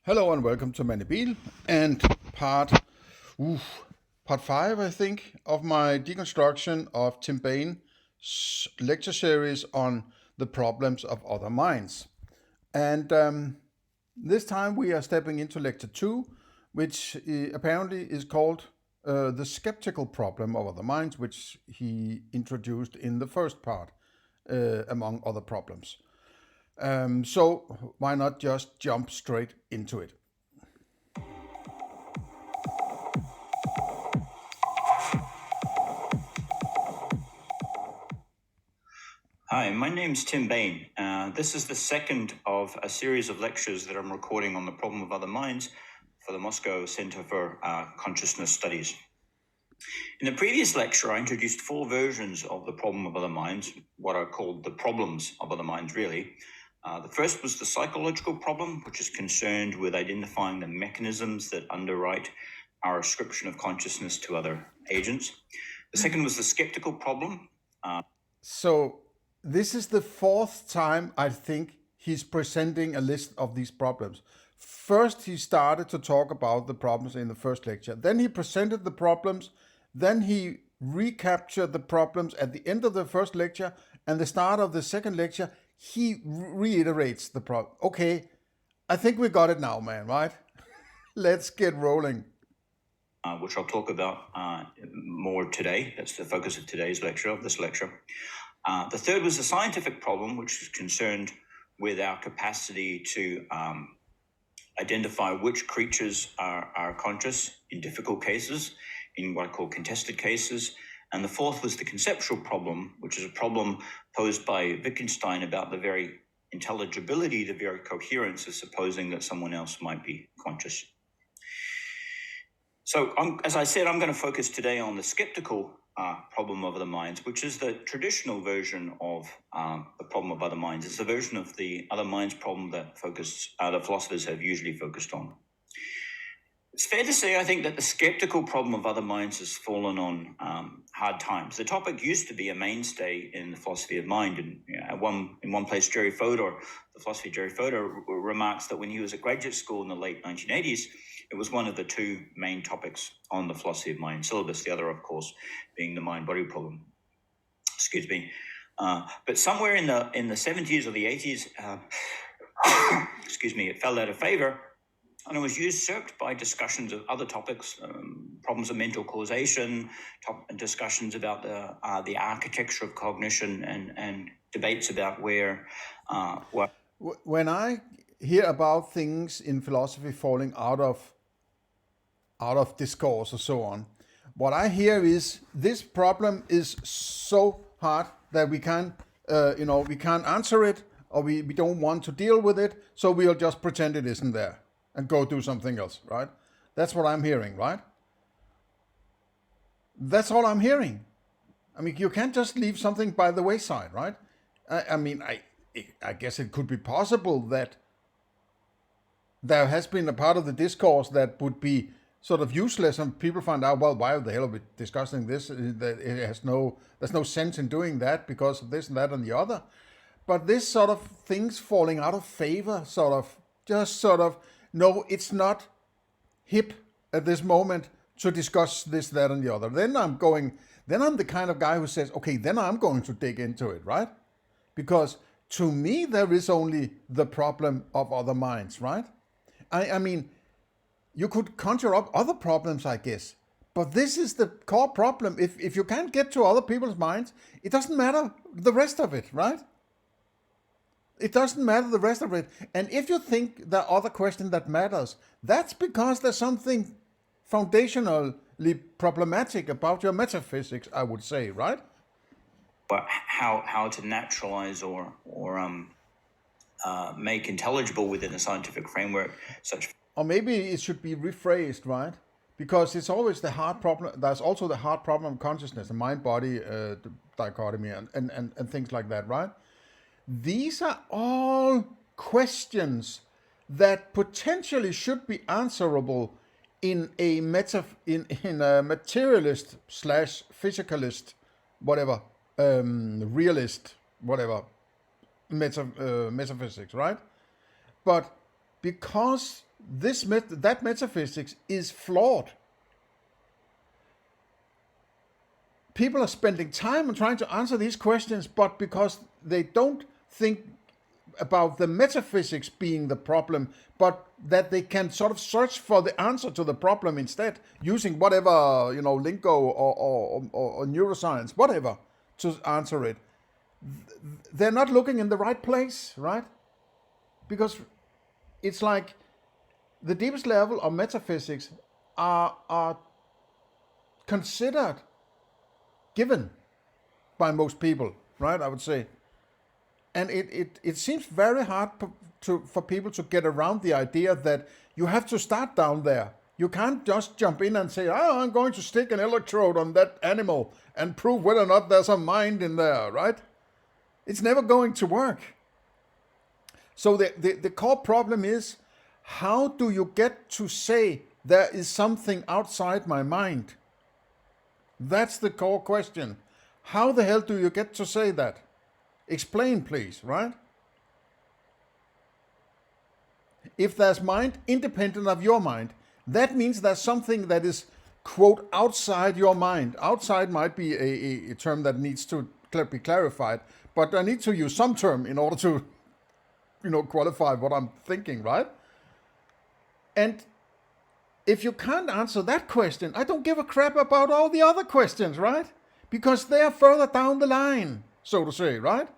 Hello and welcome to Manipil and part 5, I think, of my deconstruction of Tim Bayne's lecture series on the problems of other minds. And this time we are stepping into lecture 2, which apparently is called the skeptical problem of other minds, which he introduced in the first part, among other problems. So why not just jump straight into it? Hi, my name's Tim Bayne. This is the second of a series of lectures that I'm recording on the problem of other minds for the Moscow Center for Consciousness Studies. In the previous lecture, I introduced 4 versions of the problem of other minds, what are called the problems of other minds, really. The first was the psychological problem, which is concerned with identifying the mechanisms that underwrite our ascription of consciousness to other agents. The second was the skeptical problem. So this is the 4th time I think he's presenting a list of these problems. First, he started to talk about the problems in the first lecture. Then he presented the problems. Then he recaptured the problems at the end of the first lecture, and the start of the second lecture, he reiterates the problem. Okay, I think we got it now, man, right? Let's get rolling. Which I'll talk about more today. That's the focus of today's lecture, of this lecture. The third was the scientific problem, which is concerned with our capacity to identify which creatures are conscious in difficult cases, in what I call contested cases. And the fourth was the conceptual problem, which is a problem posed by Wittgenstein about the very intelligibility, the very coherence of supposing that someone else might be conscious. So, as I said, I'm going to focus today on the skeptical problem of other minds, which is the traditional version of the problem of other minds. It's a version of the other minds problem that the philosophers have usually focused on. It's fair to say, I think, that the skeptical problem of other minds has fallen on hard times. The topic used to be a mainstay in the philosophy of mind. And in one place, Jerry Fodor, the philosophy of Jerry Fodor, remarks that when he was at graduate school in the late 1980s, it was one of the 2 main topics on the philosophy of mind syllabus, the other, of course, being the mind-body problem. Excuse me. But somewhere in the 70s or the 80s, it fell out of favor, and it was usurped by discussions of other topics, problems of mental causation, discussions about the architecture of cognition, and debates about where what. When I hear about things in philosophy falling out of discourse or so on, what I hear is this problem is so hard that we can't answer it, or we don't want to deal with it, so we'll just pretend it isn't there and go do something else, right? That's what I'm hearing, right? That's all I'm hearing. I mean, you can't just leave something by the wayside, right? I guess it could be possible that there has been a part of the discourse that would be sort of useless, and people find out, well, why the hell are we discussing this? There's no sense in doing that because of this and that and the other. But this sort of things falling out of favor, no, it's not hip at this moment to discuss this, that, and the other. Then I'm the kind of guy who says, okay, then I'm going to dig into it, right? Because to me, there is only the problem of other minds, right? I mean, you could conjure up other problems, I guess. But this is the core problem. If you can't get to other people's minds, it doesn't matter the rest of it, right? It doesn't matter the rest of it. And if you think the other question that matters, that's because there's something foundationally problematic about your metaphysics, I would say, right? How to naturalize or make intelligible within a scientific framework such. Or maybe it should be rephrased, right? Because it's always the hard problem. There's also the hard problem of consciousness, the mind-body dichotomy, and things like that, right? These are all questions that potentially should be answerable in a materialist slash physicalist, whatever, realist, whatever, metaphysics, right? But because that metaphysics is flawed. People are spending time on trying to answer these questions, but because they don't think about the metaphysics being the problem, but that they can sort of search for the answer to the problem instead, using whatever, lingo or neuroscience, whatever, to answer it. They're not looking in the right place, right? Because it's like the deepest level of metaphysics are considered given by most people, right? I would say. And it seems very hard for people to get around the idea that you have to start down there. You can't just jump in and say, I'm going to stick an electrode on that animal and prove whether or not there's a mind in there, right? It's never going to work. So the core problem is, how do you get to say there is something outside my mind? That's the core question. How the hell do you get to say that? Explain, please, right? If there's mind independent of your mind, that means there's something that is, quote, outside your mind. Outside might be a term that needs to be clarified, but I need to use some term in order to, qualify what I'm thinking, right? And if you can't answer that question, I don't give a crap about all the other questions, right? Because they're further down the line, so to say, right?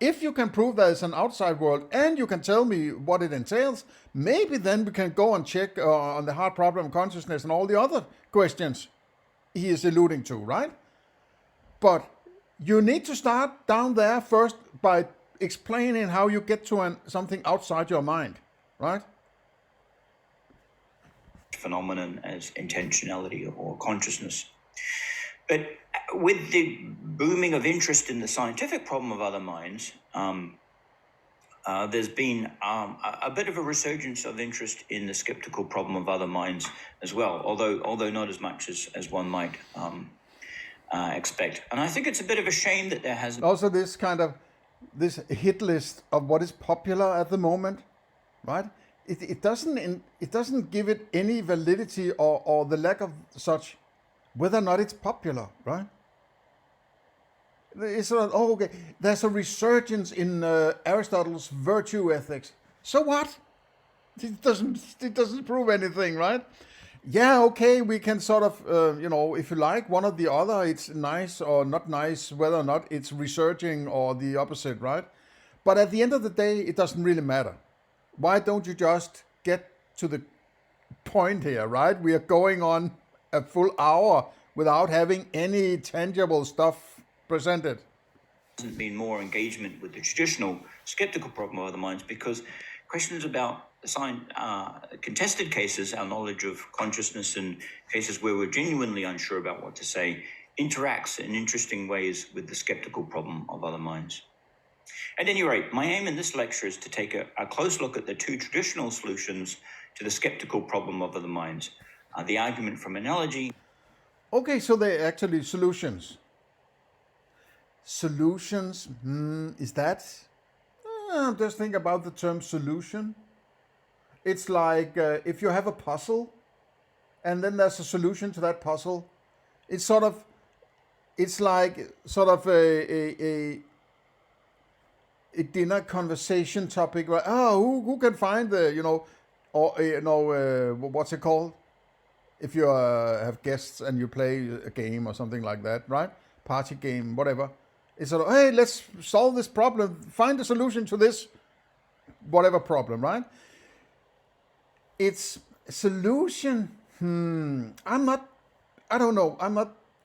If you can prove there is an outside world and you can tell me what it entails, maybe then we can go and check on the hard problem of consciousness and all the other questions he is alluding to, right? But you need to start down there first by explaining how you get to something outside your mind, right? Phenomenon as intentionality or consciousness. But with the booming of interest in the scientific problem of other minds, there's been a bit of a resurgence of interest in the skeptical problem of other minds as well, although not as much as one might expect. And I think it's a bit of a shame that there hasn't also this hit list of what is popular at the moment, right? It doesn't give it any validity or the lack of such, whether or not it's popular, right? It's sort of, okay, there's a resurgence in Aristotle's virtue ethics. So what? It doesn't prove anything, right? Yeah, okay, we can sort of, if you like, one or the other, it's nice or not nice, whether or not it's researching or the opposite, right? But at the end of the day, it doesn't really matter. Why don't you just get to the point here, right? We are going on a full hour without having any tangible stuff presented. Hasn't been more engagement with the traditional skeptical problem of other minds, because questions about contested cases, our knowledge of consciousness, and cases where we're genuinely unsure about what to say, interacts in interesting ways with the skeptical problem of other minds. At any rate, my aim in this lecture is to take a close look at the two traditional solutions to the skeptical problem of other minds, the argument from analogy. Okay, so they're actually solutions. Solutions, is that? Just think about the term solution. It's like if you have a puzzle and then there's a solution to that puzzle, it's like a dinner conversation topic, right? Who can find the, what's it called? If you have guests and you play a game or something like that, right? Party game, whatever. It's sort of, hey, let's solve this problem, find a solution to this, whatever problem, right? It's solution.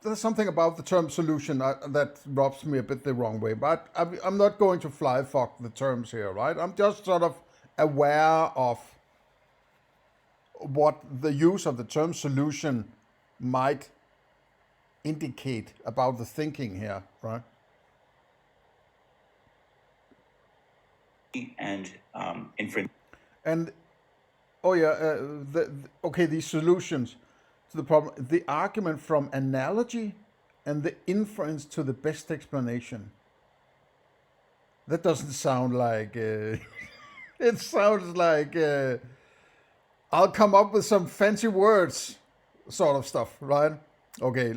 There's something about the term solution that rubs me a bit the wrong way, but I'm not going to fly fuck the terms here, right? I'm just sort of aware of what the use of the term solution might indicate about the thinking here, right? And inference. And these solutions to the problem, the argument from analogy and the inference to the best explanation. That doesn't sound like it sounds like I'll come up with some fancy words, sort of stuff, right? Okay,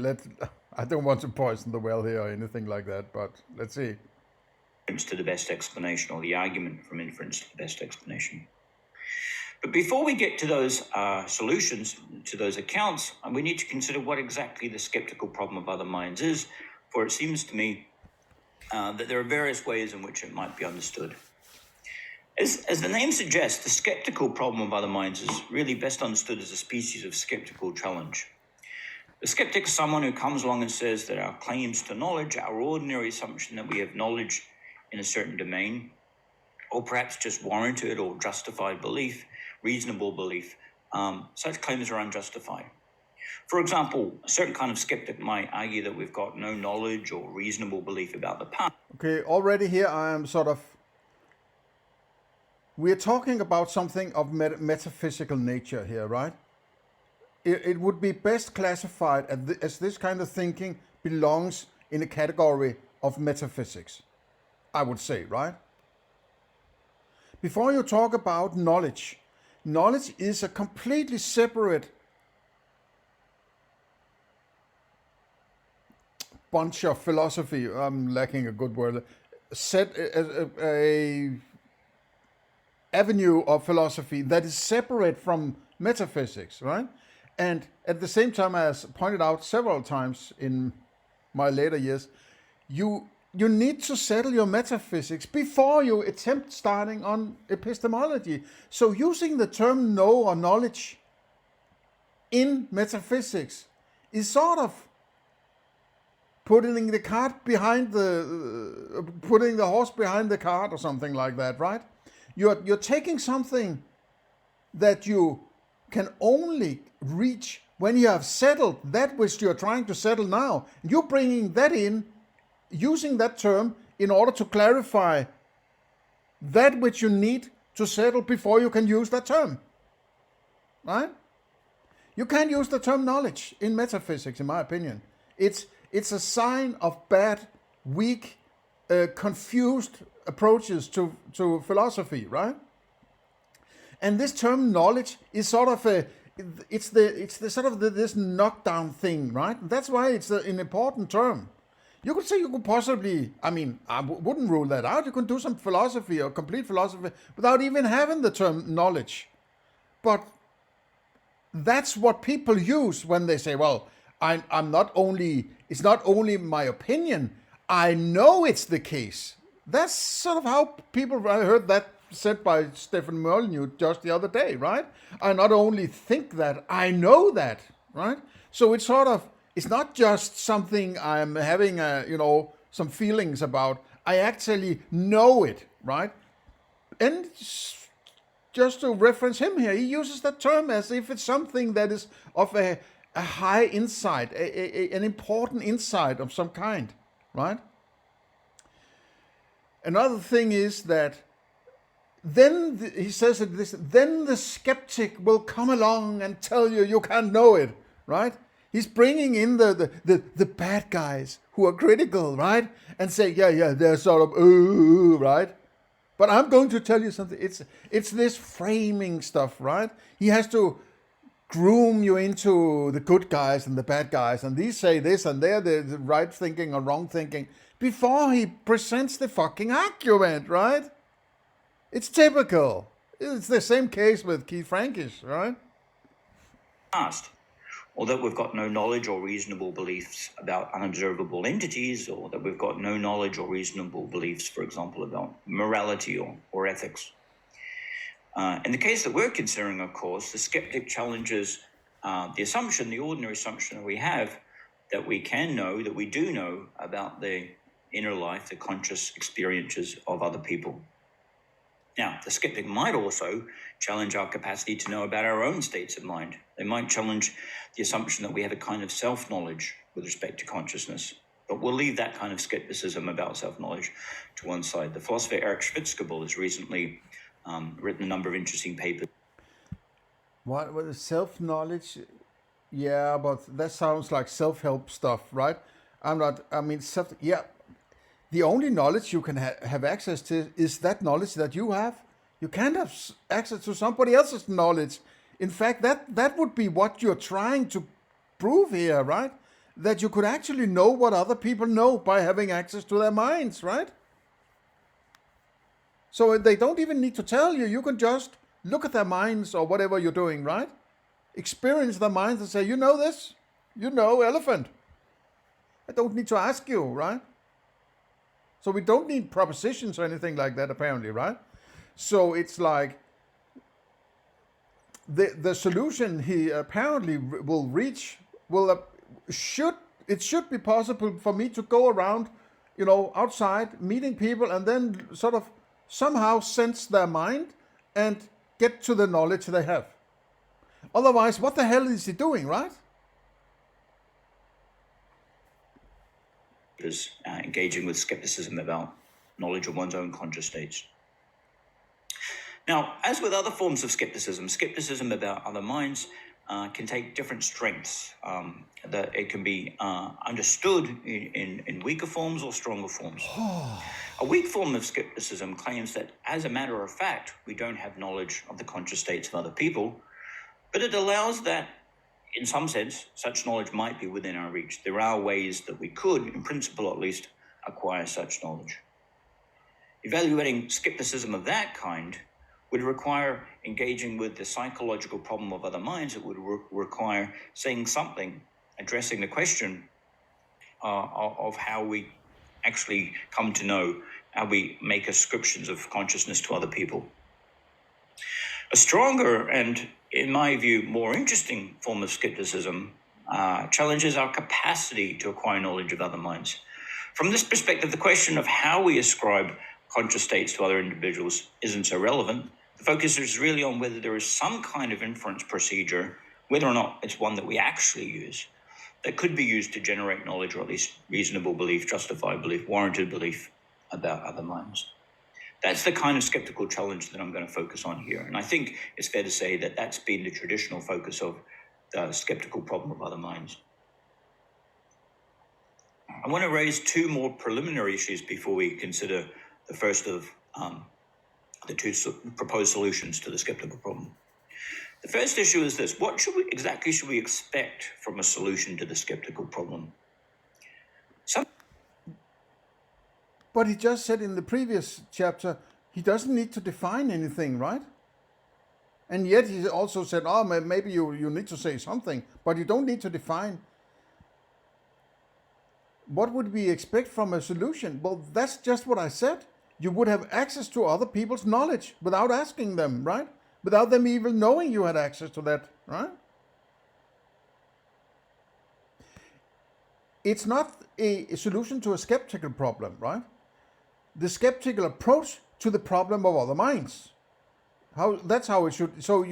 I don't want to poison the well here or anything like that, but let's see. To the best explanation, or the argument from inference to the best explanation. But before we get to those solutions, to those accounts, we need to consider what exactly the skeptical problem of other minds is, for it seems to me that there are various ways in which it might be understood. As the name suggests, the skeptical problem of other minds is really best understood as a species of skeptical challenge. The skeptic is someone who comes along and says that our claims to knowledge, our ordinary assumption that we have knowledge in a certain domain, or perhaps just warranted or justified belief, reasonable belief, such claims are unjustified. For example, a certain kind of skeptic might argue that we've got no knowledge or reasonable belief about the past. Okay, already here I am we're talking about something of metaphysical nature here, right? It would be best classified as this kind of thinking belongs in a category of metaphysics, I would say, right? Before you talk about knowledge, knowledge is a completely separate bunch of philosophy. I'm lacking a good word. A avenue of philosophy that is separate from metaphysics, right? And at the same time, as pointed out several times in my later years, you need to settle your metaphysics before you attempt starting on epistemology. So using the term know or knowledge in metaphysics is sort of putting the horse behind the cart or something like that, right? You're taking something that you can only reach when you have settled that which you're trying to settle now. You're bringing that in, using that term in order to clarify that which you need to settle before you can use that term, right? You can't use the term knowledge in metaphysics, in my opinion. It's a sign of bad, weak, confused approaches to philosophy, right? And this term knowledge is sort of this knockdown thing, right? That's why it's an important term. You could say you could possibly, I wouldn't rule that out. You could do some philosophy or complete philosophy without even having the term knowledge. But that's what people use when they say, well, it's not only my opinion, I know it's the case. That's sort of how I heard that said by Stephen Molyneux just the other day, right? I not only think that, I know that, right? So it's not just something I'm having, some feelings about. I actually know it, right? And just to reference him here, he uses that term as if it's something that is of a high insight, an important insight of some kind, right? Another thing is that then he says then the skeptic will come along and tell you can't know it, right? He's bringing in the bad guys who are critical, right? And say, yeah, they're sort of, right? But I'm going to tell you something. It's this framing stuff, right? He has to groom you into the good guys and the bad guys, and these say this and they're the right thinking or wrong thinking before he presents the fucking argument, right? It's typical. It's the same case with Keith Frankish, right? Past, or that we've got no knowledge or reasonable beliefs about unobservable entities, or that we've got no knowledge or reasonable beliefs, for example, about morality or ethics. In the case that we're considering, of course, the skeptic challenges the ordinary assumption that we have, that we can know, that we do know about the inner life, the conscious experiences of other people. Now, the skeptic might also challenge our capacity to know about our own states of mind. They might challenge the assumption that we have a kind of self-knowledge with respect to consciousness. But we'll leave that kind of skepticism about self-knowledge to one side. The philosopher Erich Schwitzgebel has recently written a number of interesting papers. What was self-knowledge? Yeah, but that sounds like self-help stuff, right? The only knowledge you can have access to is that knowledge that you have. You can't have access to somebody else's knowledge In fact, that would be what you're trying to prove here, right? That you could actually know what other people know by having access to their minds, right? So they don't even need to tell you. You can just look at their minds or whatever you're doing, right? Experience their minds and say, you know this? You know elephant. I don't need to ask you, right? So we don't need propositions or anything like that, apparently, right? So it's like the solution he apparently will reach should be possible for me to go around, outside meeting people and then sort of somehow sense their mind and get to the knowledge they have. Otherwise, what the hell is he doing, right? Is engaging with skepticism about knowledge of one's own conscious states. Now, as with other forms of skepticism about other minds can take different strengths. That it can be understood in weaker forms or stronger forms. A weak form of skepticism claims that, as a matter of fact, we don't have knowledge of the conscious states of other people, but it allows that, in some sense, such knowledge might be within our reach. There are ways that we could, in principle at least, acquire such knowledge. Evaluating skepticism of that kind would require engaging with the psychological problem of other minds. It would require saying something, addressing the question of how we actually come to know, how we make ascriptions of consciousness to other people. A stronger and, in my view, more interesting form of skepticism challenges our capacity to acquire knowledge of other minds. From this perspective, the question of how we ascribe conscious states to other individuals isn't so relevant. The focus is really on whether there is some kind of inference procedure, whether or not it's one that we actually use, that could be used to generate knowledge, or at least reasonable belief, justified belief, warranted belief about other minds. That's the kind of skeptical challenge that I'm going to focus on here. And I think it's fair to say that that's been the traditional focus of the skeptical problem of other minds. I want to raise two more preliminary issues before we consider the first of the two proposed solutions to the skeptical problem. The first issue is this: what exactly should we expect from a solution to the skeptical problem? But he just said in the previous chapter, he doesn't need to define anything, right? And yet he also said, maybe you need to say something, but you don't need to define. What would we expect from a solution? Well, that's just what I said. You would have access to other people's knowledge without asking them, right? Without them even knowing you had access to that, right? It's not a solution to a skeptical problem, right? The skeptical approach to the problem of other minds. That's how it should. So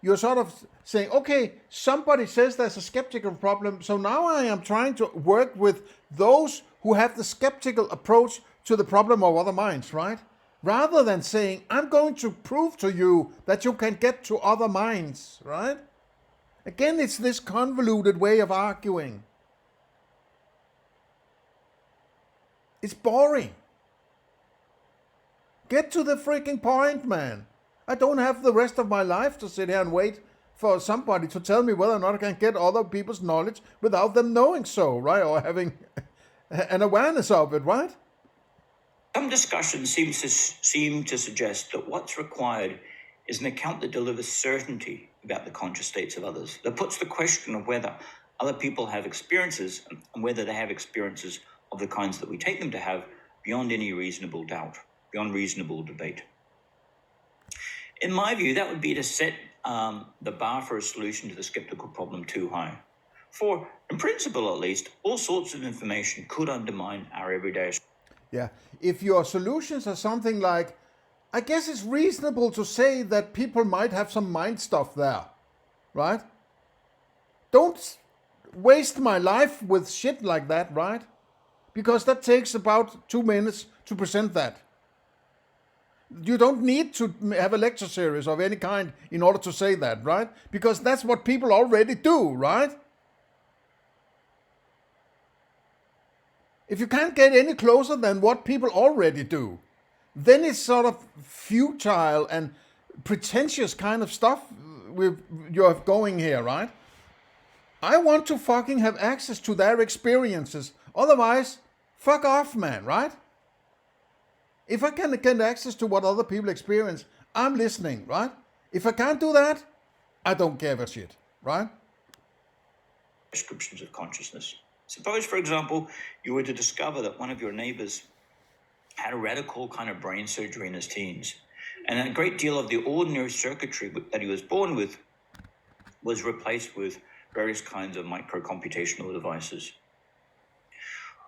you're sort of saying, okay, somebody says there's a skeptical problem, so now I am trying to work with those who have the skeptical approach to the problem of other minds, right? Rather than saying, I'm going to prove to you that you can get to other minds, right? Again, it's this convoluted way of arguing. It's boring. Get to the freaking point, man. I don't have the rest of my life to sit here and wait for somebody to tell me whether or not I can get other people's knowledge without them knowing so, right? Or having an awareness of it, right? Some discussions seem to suggest that what's required is an account that delivers certainty about the conscious states of others, that puts the question of whether other people have experiences and whether they have experiences of the kinds that we take them to have beyond any reasonable doubt, beyond reasonable debate. In my view, that would be to set the bar for a solution to the skeptical problem too high. For, in principle at least, all sorts of information could undermine our everyday. Yeah, if your solutions are something like, I guess it's reasonable to say that people might have some mind stuff there, right? Don't waste my life with shit like that, right? Because that takes about 2 minutes to present that. You don't need to have a lecture series of any kind in order to say that, right? Because that's what people already do, right? If you can't get any closer than what people already do, then it's sort of futile and pretentious kind of stuff you're going here, right? I want to fucking have access to their experiences. Otherwise, fuck off, man, right? If I can get access to what other people experience, I'm listening, right? If I can't do that, I don't give a shit, right? Descriptions of consciousness. Suppose, for example, you were to discover that one of your neighbors had a radical kind of brain surgery in his teens, and a great deal of the ordinary circuitry that he was born with was replaced with various kinds of microcomputational devices.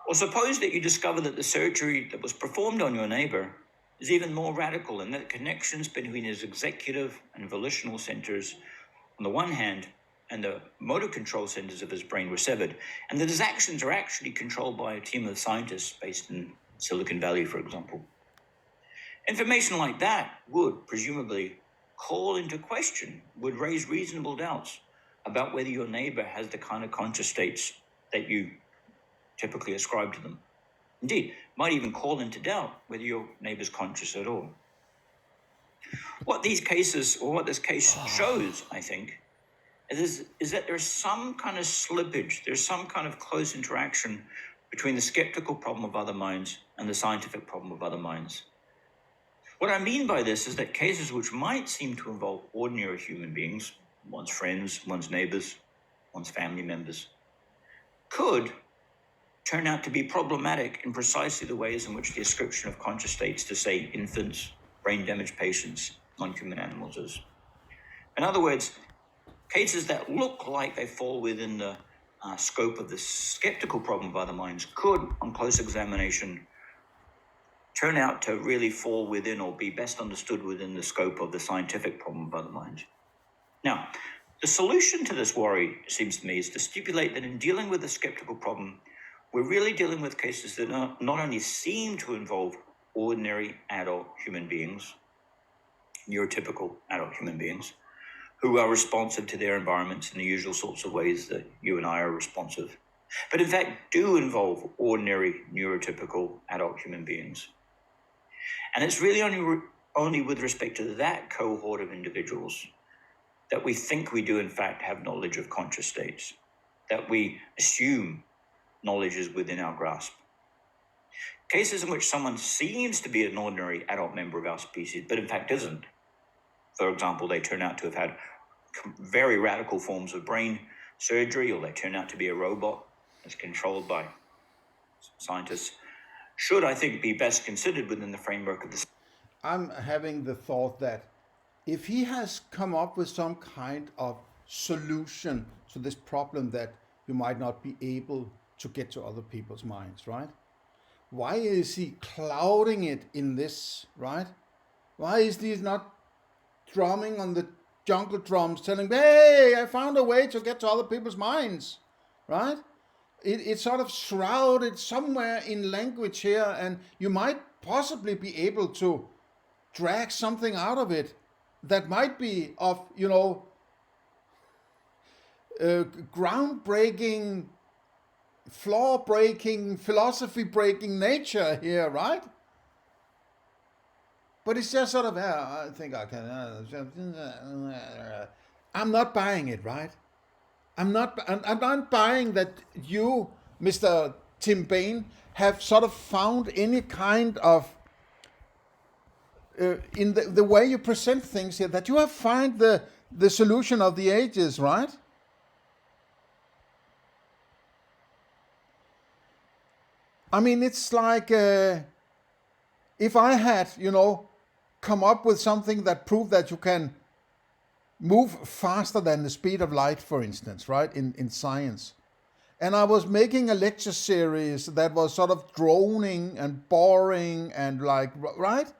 Or suppose that you discover that the surgery that was performed on your neighbor is even more radical, and that connections between his executive and volitional centers on the one hand and the motor control centers of his brain were severed, and that his actions are actually controlled by a team of scientists based in Silicon Valley, for example. Information like that would presumably call into question, would raise reasonable doubts about whether your neighbor has the kind of conscious states that you typically ascribe to them. Indeed, might even call into doubt whether your neighbor's conscious at all. What this case shows, I think, is that there's some kind of slippage, there's some kind of close interaction between the skeptical problem of other minds and the scientific problem of other minds. What I mean by this is that cases which might seem to involve ordinary human beings, one's friends, one's neighbors, one's family members, could turn out to be problematic in precisely the ways in which the ascription of conscious states to, say, infants, brain-damaged patients, non-human animals is. In other words, cases that look like they fall within the scope of the skeptical problem of other minds could, on close examination, turn out to really fall within or be best understood within the scope of the scientific problem of other minds. Now, the solution to this worry, it seems to me, is to stipulate that in dealing with the skeptical problem, we're really dealing with cases that not only seem to involve ordinary adult human beings, neurotypical adult human beings, who are responsive to their environments in the usual sorts of ways that you and I are responsive, but in fact do involve ordinary neurotypical adult human beings. And it's really only with respect to that cohort of individuals that we think we do in fact have knowledge of conscious states, that we assume knowledge is within our grasp. Cases in which someone seems to be an ordinary adult member of our species, but in fact isn't. For example, they turn out to have had very radical forms of brain surgery, or they turn out to be a robot that's controlled by scientists, should, I think, be best considered within the framework of the... I'm having the thought that if he has come up with some kind of solution to this problem that you might not be able to get to other people's minds, right? Why is he clouding it in this, right? Why is he not drumming on the jungle drums telling, hey, I found a way to get to other people's minds, right? It's sort of shrouded somewhere in language here, and you might possibly be able to drag something out of it that might be of, groundbreaking, floor-breaking, philosophy-breaking nature here, right? But it's just sort of, I think I can... I'm not buying it, right? I'm not buying that you, Mr. Tim Bayne, have sort of found any kind of, in the way you present things here, that you have found the solution of the ages, right? I mean, it's like if I had, come up with something that proved that you can move faster than the speed of light, for instance, right, in science. And I was making a lecture series that was sort of droning and boring and like, right?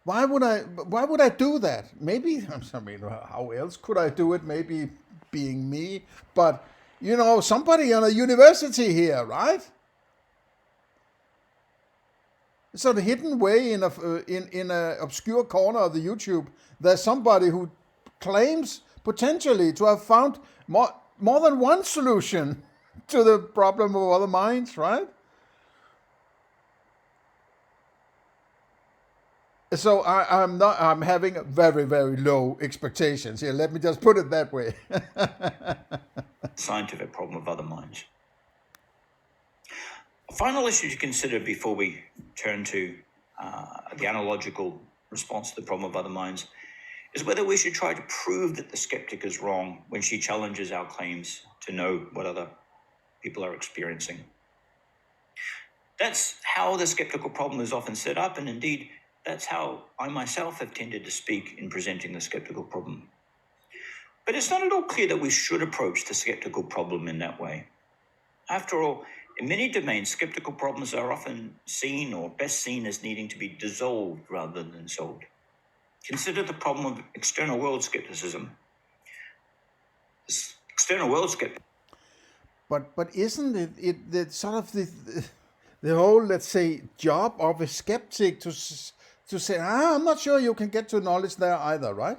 Why would I do that? Maybe, I mean, how else could I do it? Maybe being me, but, somebody on a university here, right? So the hidden way in a obscure corner of the YouTube, there's somebody who claims potentially to have found more than one solution to the problem of other minds, right? So I'm having very, very low expectations here. Let me just put it that way. Scientific problem of other minds. A final issue to consider before we turn to the analogical response to the problem of other minds is whether we should try to prove that the skeptic is wrong when she challenges our claims to know what other people are experiencing. That's how the skeptical problem is often set up, and indeed, that's how I myself have tended to speak in presenting the skeptical problem. But it's not at all clear that we should approach the skeptical problem in that way. After all, in many domains, skeptical problems are often seen or best seen as needing to be dissolved rather than solved. Consider the problem of external world skepticism. External world skepticism. But isn't it the sort of the whole, let's say, job of a skeptic to say, I'm not sure you can get to knowledge there either, right?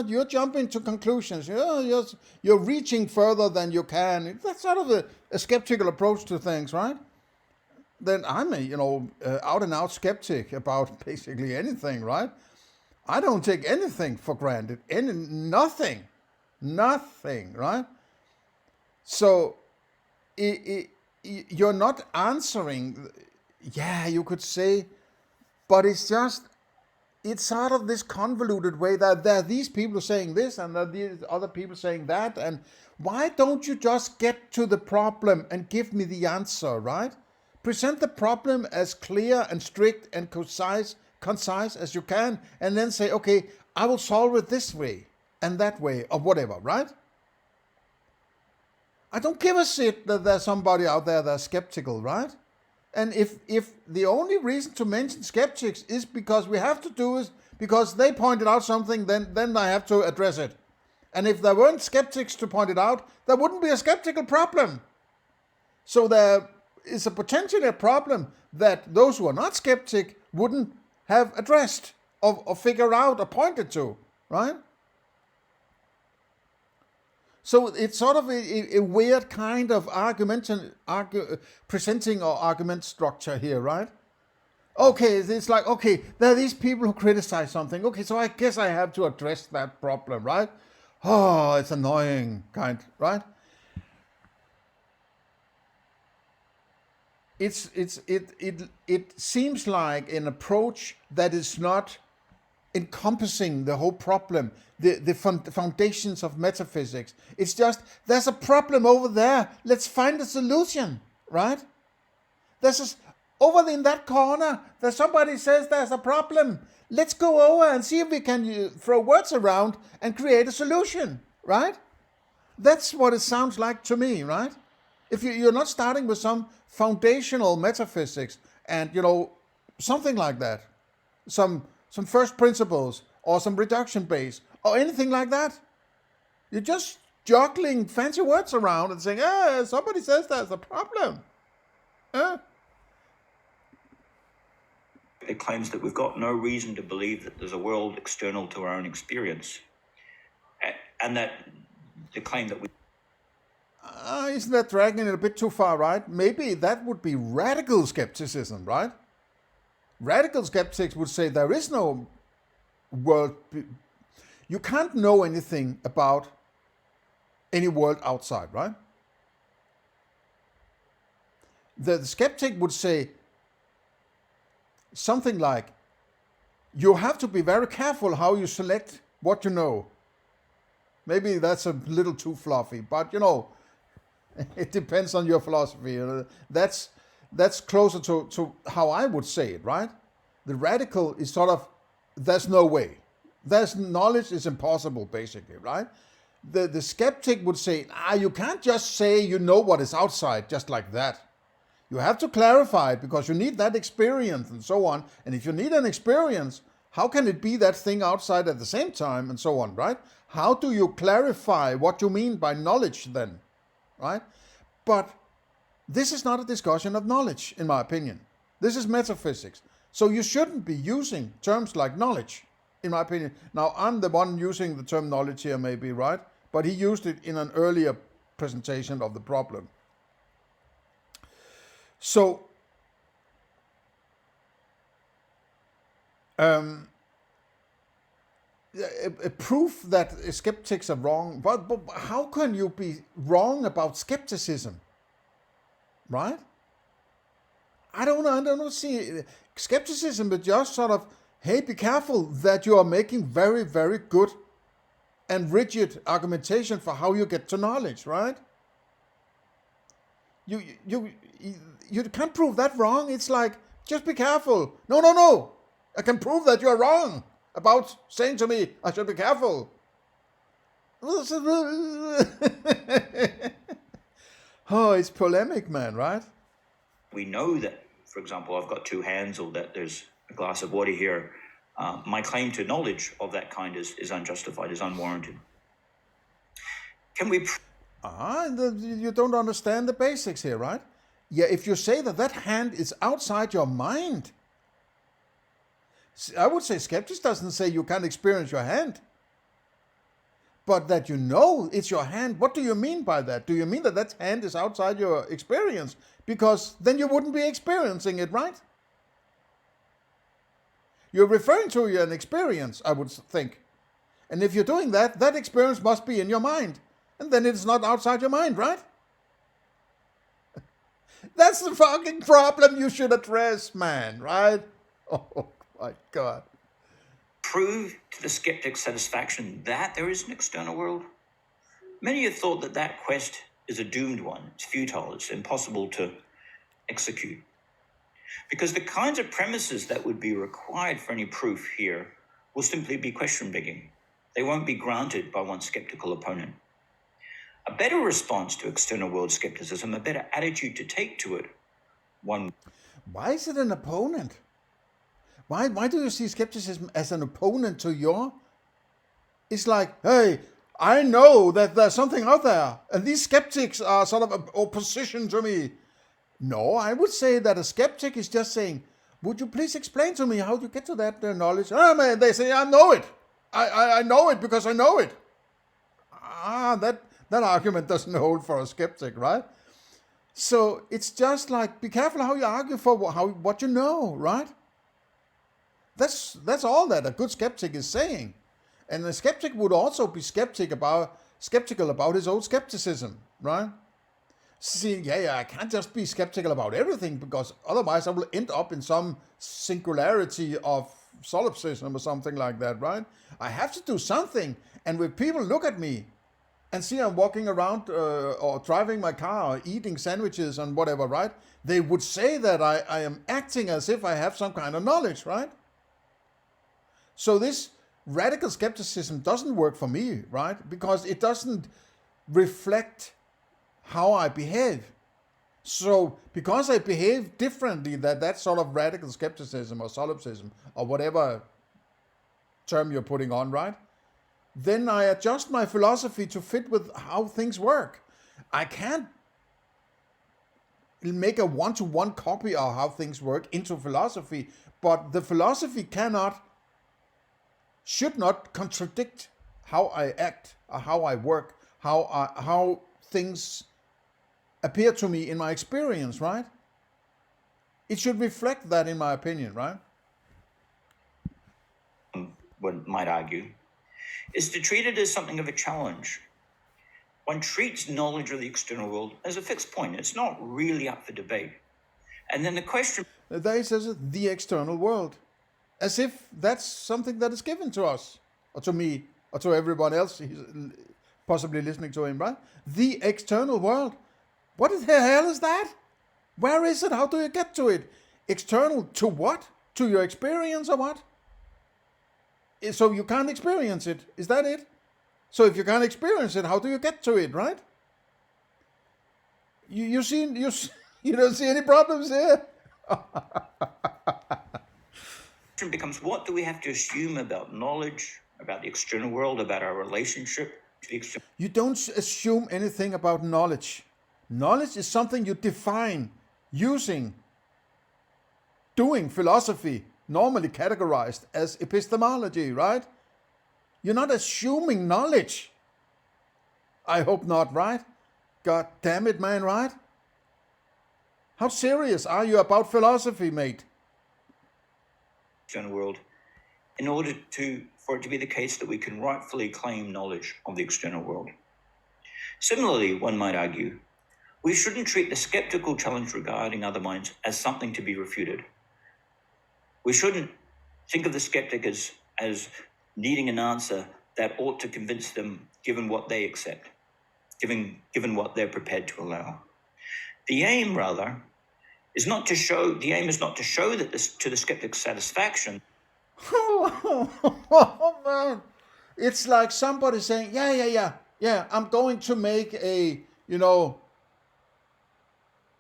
You're jumping to conclusions. You're reaching further than you can. That's sort of a skeptical approach to things, right? Then I'm a out and out skeptic about basically anything, right? I don't take anything for granted. Nothing, right? So you're not answering. Yeah, you could say, but it's sort of this convoluted way that there are these people saying this and there are these other people saying that. And why don't you just get to the problem and give me the answer, right? Present the problem as clear and strict and concise as you can, and then say, okay, I will solve it this way and that way or whatever, right? I don't give a shit that there's somebody out there that's skeptical, right? And if the only reason to mention skeptics is because we have to do it because they pointed out something, then I have to address it. And if there weren't skeptics to point it out, there wouldn't be a skeptical problem. So there is potentially a problem that those who are not skeptic wouldn't have addressed or figure out or pointed to, right? So it's sort of a weird kind of presenting or argument structure here, right? Okay, it's like, okay, there are these people who criticize something. Okay, so I guess I have to address that problem, right? Oh, it's annoying, right? It seems like an approach that is not encompassing the whole problem, the foundations of metaphysics. It's just, there's a problem over there. Let's find a solution, right? Over in that corner, there's somebody says there's a problem. Let's go over and see if we can throw words around and create a solution, right? That's what it sounds like to me, right? If you're not starting with some foundational metaphysics and, something like that, some first principles or some reduction base or anything like that. You're just juggling fancy words around and saying, somebody says there's a problem. It claims that we've got no reason to believe that there's a world external to our own experience. And that the claim that we... Isn't that dragging it a bit too far, right? Maybe that would be radical skepticism, right? Radical skeptics would say there is no world. You can't know anything about any world outside, right? The skeptic would say something like, you have to be very careful how you select what you know. Maybe that's a little too fluffy, but it depends on your philosophy. That's closer to how I would say it, right? The radical is sort of, there's no way. Knowledge is impossible, basically, right? The skeptic would say, you can't just say you know what is outside just like that. You have to clarify it because you need that experience and so on. And if you need an experience, how can it be that thing outside at the same time and so on, right? How do you clarify what you mean by knowledge then, right? But this is not a discussion of knowledge, in my opinion. This is metaphysics. So you shouldn't be using terms like knowledge, in my opinion. Now, I'm the one using the term knowledge here, maybe, right? But he used it in an earlier presentation of the problem. So a proof that skeptics are wrong. But how can you be wrong about skepticism, right? I don't see skepticism, but just sort of, hey, be careful that you are making very, very good and rigid argumentation for how you get to knowledge, right? You can't prove that wrong. It's like, just be careful. No. I can prove that you're wrong about saying to me I should be careful. Oh, it's polemic, man, right? We know that, for example, I've got two hands, or that there's a glass of water here. My claim to knowledge of that kind is unjustified, is unwarranted. Can we... You don't understand the basics here, right? Yeah, if you say that that hand is outside your mind, I would say skeptics doesn't say you can't experience your hand, but that you know it's your hand. What do you mean by that? Do you mean that that hand is outside your experience? Because then you wouldn't be experiencing it, right? You're referring to an experience, I would think. And if you're doing that, that experience must be in your mind. And then it's not outside your mind, right? That's the fucking problem you should address, man, right? Oh my God. Prove to the skeptic's satisfaction that there is an external world? Many have thought that that quest is a doomed one. It's futile. It's impossible to execute. Because the kinds of premises that would be required for any proof here will simply be question begging. They won't be granted by one skeptical opponent. A better response to external world skepticism, a better attitude to take to it, one... Why is it an opponent? Why do you see skepticism as an opponent to your... It's like, hey, I know that there's something out there, and these skeptics are sort of an opposition to me. No, I would say that a skeptic is just saying, would you please explain to me how you get to that knowledge? Oh man, they say, I know it. I know it because I know it. That argument doesn't hold for a skeptic, right? So it's just like, be careful how you argue for what you know, right? That's all that a good skeptic is saying. And a skeptic would also be skeptical about his own skepticism, right? See, I can't just be skeptical about everything, because otherwise I will end up in some singularity of solipsism or something like that, right? I have to do something. And when people look at me and see I'm walking around or driving my car or eating sandwiches and whatever, right? They would say that I am acting as if I have some kind of knowledge, right? So this radical skepticism doesn't work for me, right? Because it doesn't reflect how I behave. So because I behave differently, that sort of radical skepticism or solipsism or whatever term you're putting on, right? Then I adjust my philosophy to fit with how things work. I can't make a one-to-one copy of how things work into philosophy, but the philosophy should not contradict how I act, or how I work, how things appear to me in my experience, right? It should reflect that, in my opinion, right? One might argue, is to treat it as something of a challenge. One treats knowledge of the external world as a fixed point. It's not really up for debate. And then the question... There it says the external world, as if that's something that is given to us, or to me, or to everyone else possibly listening to him, right? The external world. What the hell is that? Where is it? How do you get to it? External to what? To your experience or what? So you can't experience it. Is that it? So if you can't experience it, how do you get to it, right? You don't see any problems here? It becomes, what do we have to assume about knowledge, about the external world, about our relationship to the external... You don't assume anything about knowledge. Knowledge is something you define doing philosophy, normally categorized as epistemology, right? You're not assuming knowledge. I hope not, right? God damn it, man, right? How serious are you about philosophy, mate? external world in order for it to be the case that we can rightfully claim knowledge of the external world. Similarly, one might argue, we shouldn't treat the skeptical challenge regarding other minds as something to be refuted. We shouldn't think of the skeptic as needing an answer that ought to convince them given what they accept, given what they're prepared to allow. The aim, rather, is not to show that to the skeptic's satisfaction. Oh, man. It's like somebody saying, yeah, I'm going to make a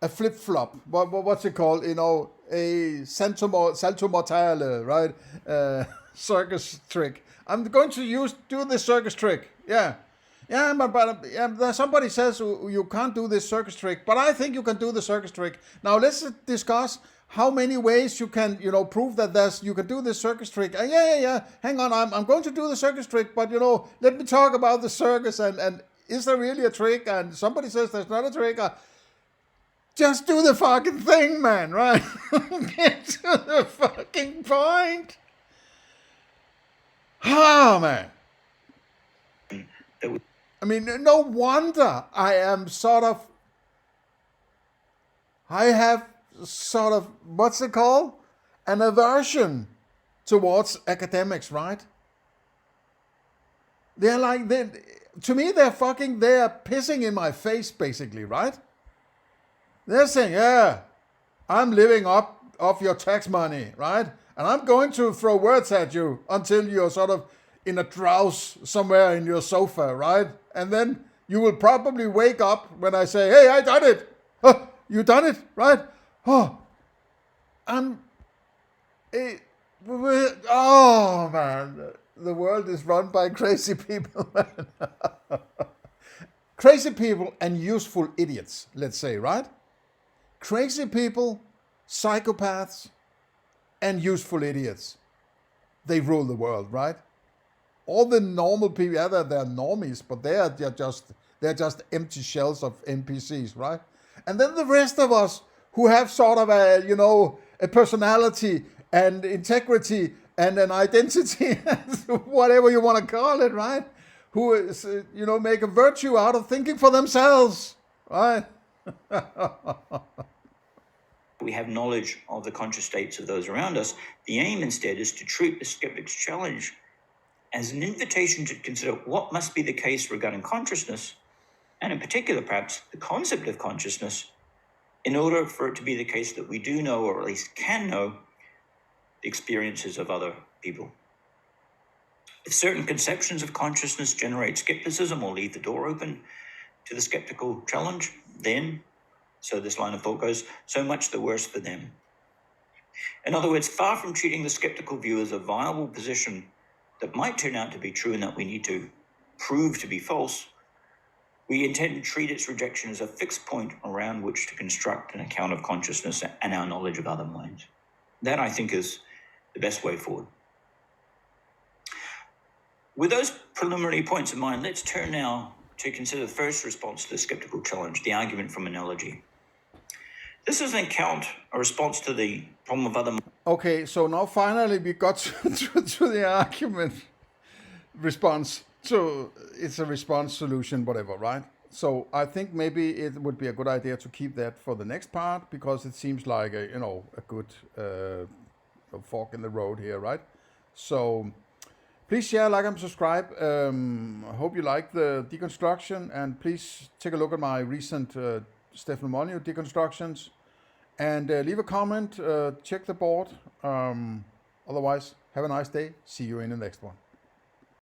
flip-flop. What's it called? A salto mortale, right? Circus trick. I'm going to do this circus trick. Yeah. Yeah, but somebody says you can't do this circus trick, but I think you can do the circus trick. Now let's discuss how many ways you can, prove that you can do this circus trick. Yeah. Hang on, I'm going to do the circus trick, but let me talk about the circus and is there really a trick? And somebody says there's not a trick. Just do the fucking thing, man, right? Get to the fucking point. Oh, man. I mean, no wonder I have sort of, what's it called? An aversion towards academics, right? They're like, to me, they're pissing in my face, basically, right? They're saying, yeah, I'm living up off your tax money, right? And I'm going to throw words at you until you're sort of in a drowse somewhere in your sofa, right? And then you will probably wake up when I say, hey, I done it. Oh, you done it, right? Oh, man, the world is run by crazy people, man. Crazy people and useful idiots, let's say, right? Crazy people, psychopaths, and useful idiots. They rule the world, right? All the normal people, yeah, they're normies, but they're just empty shells of NPCs, right? And then the rest of us who have sort of a personality and integrity and an identity, whatever you want to call it, right? Who is, make a virtue out of thinking for themselves, right? We have knowledge of the conscious states of those around us. The aim instead is to treat the skeptic's challenge as an invitation to consider what must be the case regarding consciousness, and in particular, perhaps, the concept of consciousness, in order for it to be the case that we do know, or at least can know, the experiences of other people. If certain conceptions of consciousness generate skepticism or leave the door open to the skeptical challenge, then, so this line of thought goes, so much the worse for them. In other words, far from treating the skeptical view as a viable position that might turn out to be true and that we need to prove to be false, we intend to treat its rejection as a fixed point around which to construct an account of consciousness and our knowledge of other minds. That, I think, is the best way forward. With those preliminary points in mind, let's turn now to consider the first response to the skeptical challenge, the argument from analogy. This is an account, a response to the problem of other minds. Okay, so now finally we got to the argument response. So it's a response solution, whatever, right? So I think maybe it would be a good idea to keep that for the next part, because it seems like a good fork in the road here, right? So please share, like, and subscribe. I hope you like the deconstruction, and please take a look at my recent Stefan Molyneux deconstructions, and leave a comment, check the board. Otherwise, have a nice day. See you in the next one.